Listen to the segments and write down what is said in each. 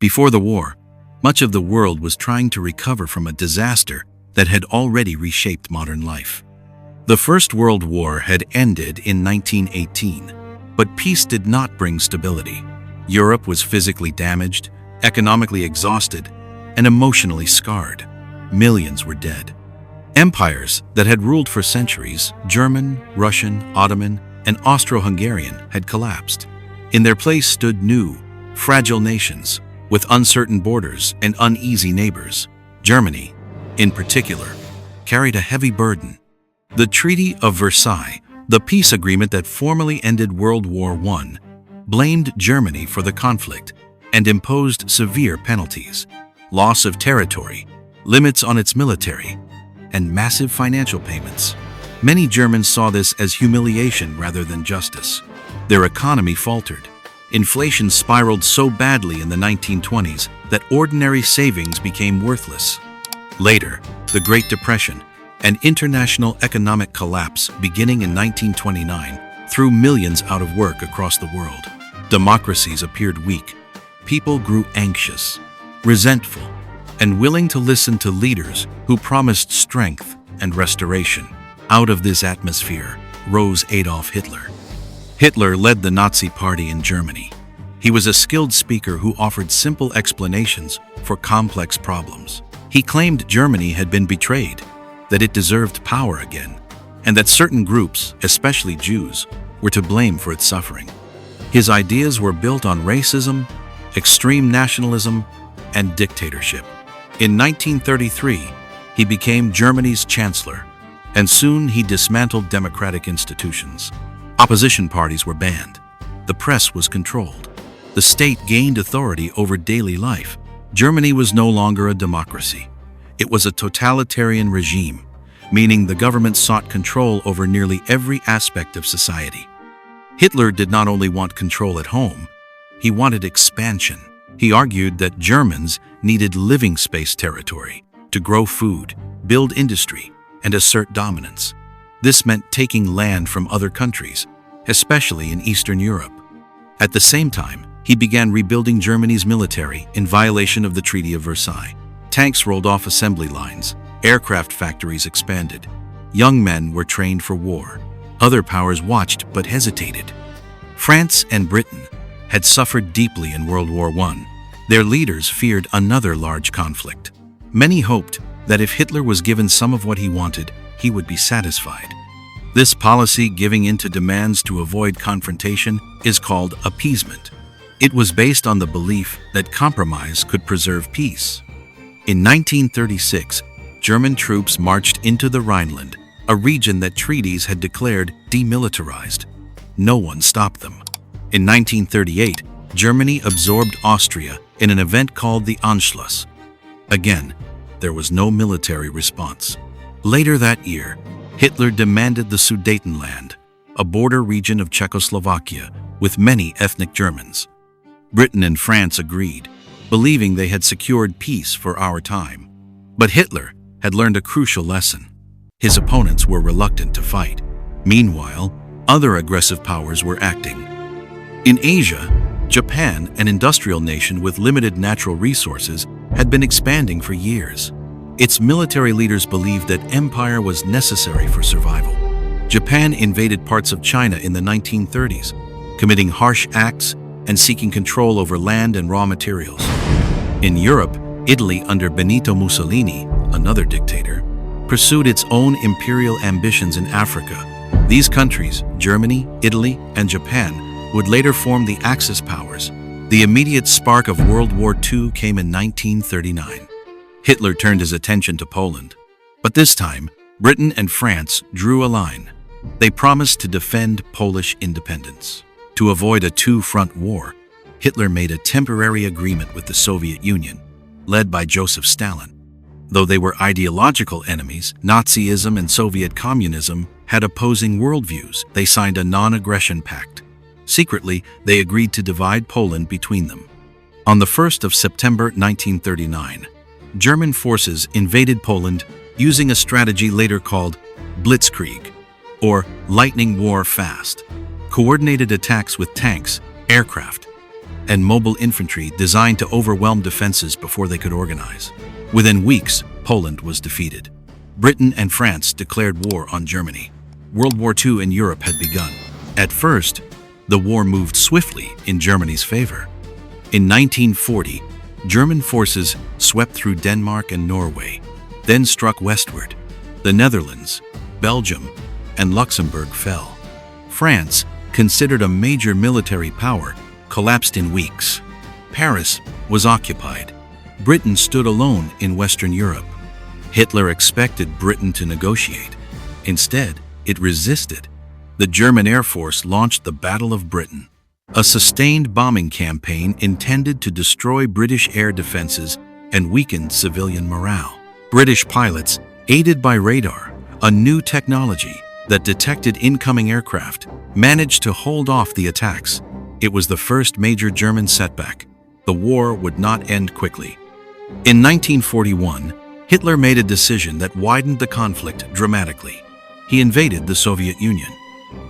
Before the war, much of the world was trying to recover from a disaster that had already reshaped modern life. The First World War had ended in 1918, but peace did not bring stability. Europe was physically damaged, economically exhausted, and emotionally scarred. Millions were dead. Empires that had ruled for centuries, German, Russian, Ottoman, and Austro-Hungarian, had collapsed. In their place stood new, fragile nations with uncertain borders and uneasy neighbors. Germany, in particular, carried a heavy burden. The Treaty of Versailles, the peace agreement that formally ended World War I, blamed Germany for the conflict and imposed severe penalties, loss of territory, limits on its military, and massive financial payments. Many Germans saw this as humiliation rather than justice. Their economy faltered. Inflation spiraled so badly in the 1920s that ordinary savings became worthless. Later, the Great Depression, an international economic collapse beginning in 1929, threw millions out of work across the world. Democracies appeared weak. People grew anxious, resentful, and willing to listen to leaders who promised strength and restoration. Out of this atmosphere rose Adolf Hitler. Hitler led the Nazi Party in Germany. He was a skilled speaker who offered simple explanations for complex problems. He claimed Germany had been betrayed, that it deserved power again, and that certain groups, especially Jews, were to blame for its suffering. His ideas were built on racism, extreme nationalism, and dictatorship. In 1933, he became Germany's chancellor, and soon he dismantled democratic institutions. Opposition parties were banned. The press was controlled. The state gained authority over daily life. Germany was no longer a democracy. It was a totalitarian regime, meaning the government sought control over nearly every aspect of society. Hitler did not only want control at home, he wanted expansion. He argued that Germans needed living space territory to grow food, build industry, and assert dominance. This meant taking land from other countries, especially in Eastern Europe. At the same time, he began rebuilding Germany's military in violation of the Treaty of Versailles. Tanks rolled off assembly lines, aircraft factories expanded. Young men were trained for war. Other powers watched but hesitated. France and Britain had suffered deeply in World War I. Their leaders feared another large conflict. Many hoped that if Hitler was given some of what he wanted, he would be satisfied. This policy, giving in to demands to avoid confrontation, is called appeasement. It was based on the belief that compromise could preserve peace. In 1936, German troops marched into the Rhineland, a region that treaties had declared demilitarized. No one stopped them. In 1938, Germany absorbed Austria in an event called the Anschluss. Again, there was no military response. Later that year, Hitler demanded the Sudetenland, a border region of Czechoslovakia with many ethnic Germans. Britain and France agreed, believing they had secured peace for our time. But Hitler had learned a crucial lesson. His opponents were reluctant to fight. Meanwhile, other aggressive powers were acting. In Asia, Japan, an industrial nation with limited natural resources, had been expanding for years. Its military leaders believed that empire was necessary for survival. Japan invaded parts of China in the 1930s, committing harsh acts and seeking control over land and raw materials. In Europe, Italy under Benito Mussolini, another dictator, pursued its own imperial ambitions in Africa. These countries, Germany, Italy, and Japan, would later form the Axis powers. The immediate spark of World War II came in 1939. Hitler turned his attention to Poland. But this time, Britain and France drew a line. They promised to defend Polish independence. To avoid a two-front war, Hitler made a temporary agreement with the Soviet Union, led by Joseph Stalin. Though they were ideological enemies, Nazism and Soviet communism had opposing worldviews. They signed a non-aggression pact. Secretly, they agreed to divide Poland between them. On the 1st of September 1939, German forces invaded Poland using a strategy later called Blitzkrieg, or lightning war fast. Coordinated attacks with tanks, aircraft, and mobile infantry designed to overwhelm defenses before they could organize. Within weeks, Poland was defeated. Britain and France declared war on Germany. World War II in Europe had begun. At first, the war moved swiftly in Germany's favor. In 1940, German forces swept through Denmark and Norway, then struck westward. The Netherlands, Belgium, and Luxembourg fell. France, considered a major military power, collapsed in weeks. Paris was occupied. Britain stood alone in Western Europe. Hitler expected Britain to negotiate. Instead, it resisted. The German Air Force launched the Battle of Britain, a sustained bombing campaign intended to destroy British air defenses and weaken civilian morale. British pilots, aided by radar, a new technology that detected incoming aircraft, managed to hold off the attacks. It was the first major German setback. The war would not end quickly. In 1941, Hitler made a decision that widened the conflict dramatically. He invaded the Soviet Union.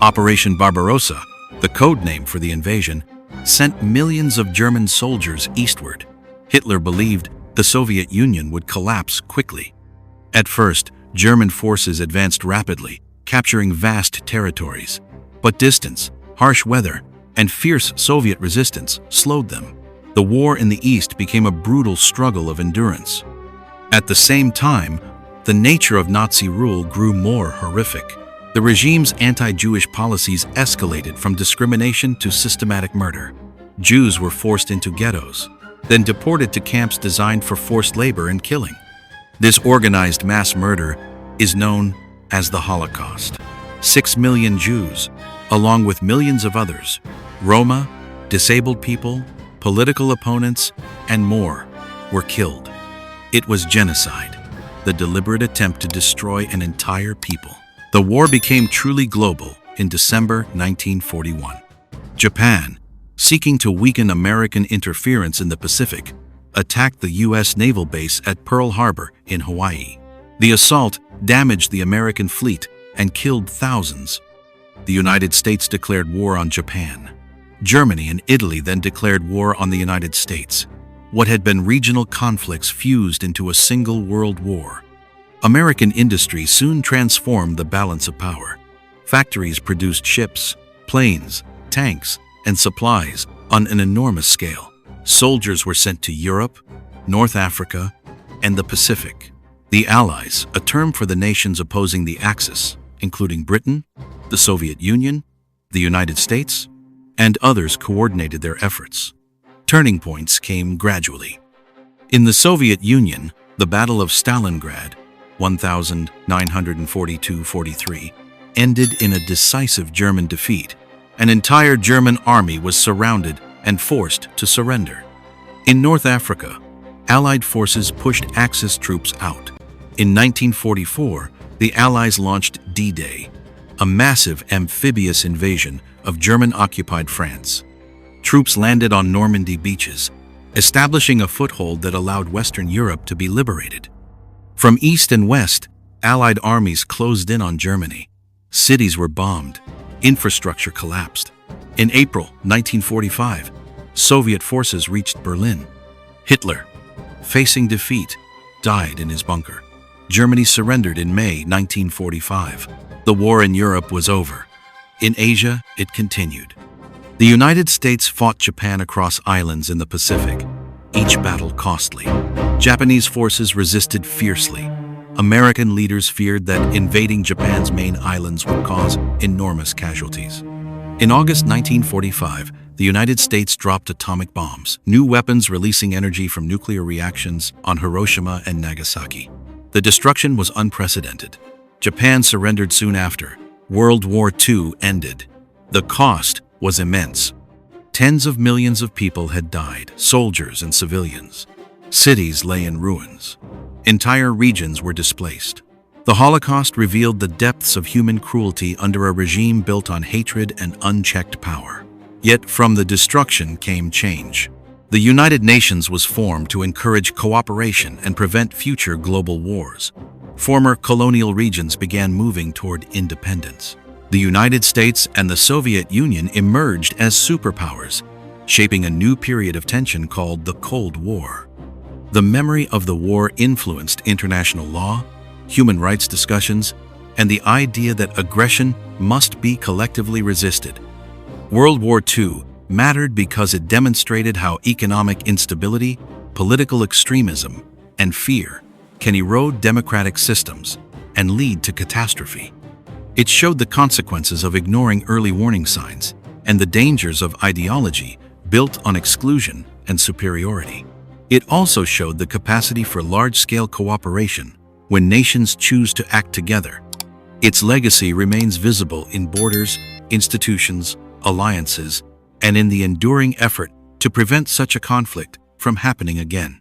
Operation Barbarossa, the code name for the invasion, sent millions of German soldiers eastward. Hitler believed the Soviet Union would collapse quickly. At first, German forces advanced rapidly, capturing vast territories. But distance, harsh weather, and fierce Soviet resistance slowed them. The war in the East became a brutal struggle of endurance. At the same time, the nature of Nazi rule grew more horrific. The regime's anti-Jewish policies escalated from discrimination to systematic murder. Jews were forced into ghettos, then deported to camps designed for forced labor and killing. This organized mass murder is known as the Holocaust. 6 million Jews, along with millions of others, Roma, disabled people, political opponents, and more, were killed. It was genocide, the deliberate attempt to destroy an entire people. The war became truly global in December 1941. Japan, seeking to weaken American interference in the Pacific, attacked the U.S. naval base at Pearl Harbor in Hawaii. The assault damaged the American fleet and killed thousands. The United States declared war on Japan. Germany and Italy then declared war on the United States. What had been regional conflicts fused into a single world war. American industry soon transformed the balance of power. Factories produced ships, planes, tanks, and supplies on an enormous scale. Soldiers were sent to Europe, North Africa, and the Pacific. The Allies, a term for the nations opposing the Axis, including Britain, the Soviet Union, the United States, and others, coordinated their efforts. Turning points came gradually. In the Soviet Union, the Battle of Stalingrad, 1942-43, ended in a decisive German defeat. An entire German army was surrounded and forced to surrender. In North Africa, Allied forces pushed Axis troops out. In 1944, the Allies launched D-Day, a massive amphibious invasion of German-occupied France. Troops landed on Normandy beaches, establishing a foothold that allowed Western Europe to be liberated. From east and west, Allied armies closed in on Germany. Cities were bombed, infrastructure collapsed. In April 1945, Soviet forces reached Berlin. Hitler, facing defeat, died in his bunker. Germany surrendered in May 1945. The war in Europe was over. In Asia, it continued. The United States fought Japan across islands in the Pacific, each battle costly. Japanese forces resisted fiercely. American leaders feared that invading Japan's main islands would cause enormous casualties. In August 1945, the United States dropped atomic bombs, new weapons releasing energy from nuclear reactions on Hiroshima and Nagasaki. The destruction was unprecedented. Japan surrendered soon after. World War II ended. The cost was immense. Tens of millions of people had died, soldiers and civilians. Cities lay in ruins. Entire regions were displaced. The Holocaust revealed the depths of human cruelty under a regime built on hatred and unchecked power. Yet from the destruction came change. The United Nations was formed to encourage cooperation and prevent future global wars. Former colonial regions began moving toward independence. The United States and the Soviet Union emerged as superpowers. shaping a new period of tension called the Cold War. The memory of the war influenced international law, human rights discussions, and the idea that aggression must be collectively resisted. World War II mattered because it demonstrated how economic instability, political extremism, and fear can erode democratic systems and lead to catastrophe. It showed the consequences of ignoring early warning signs and the dangers of ideology built on exclusion and superiority. It also showed the capacity for large-scale cooperation when nations choose to act together. Its legacy remains visible in borders, institutions, alliances, and in the enduring effort to prevent such a conflict from happening again.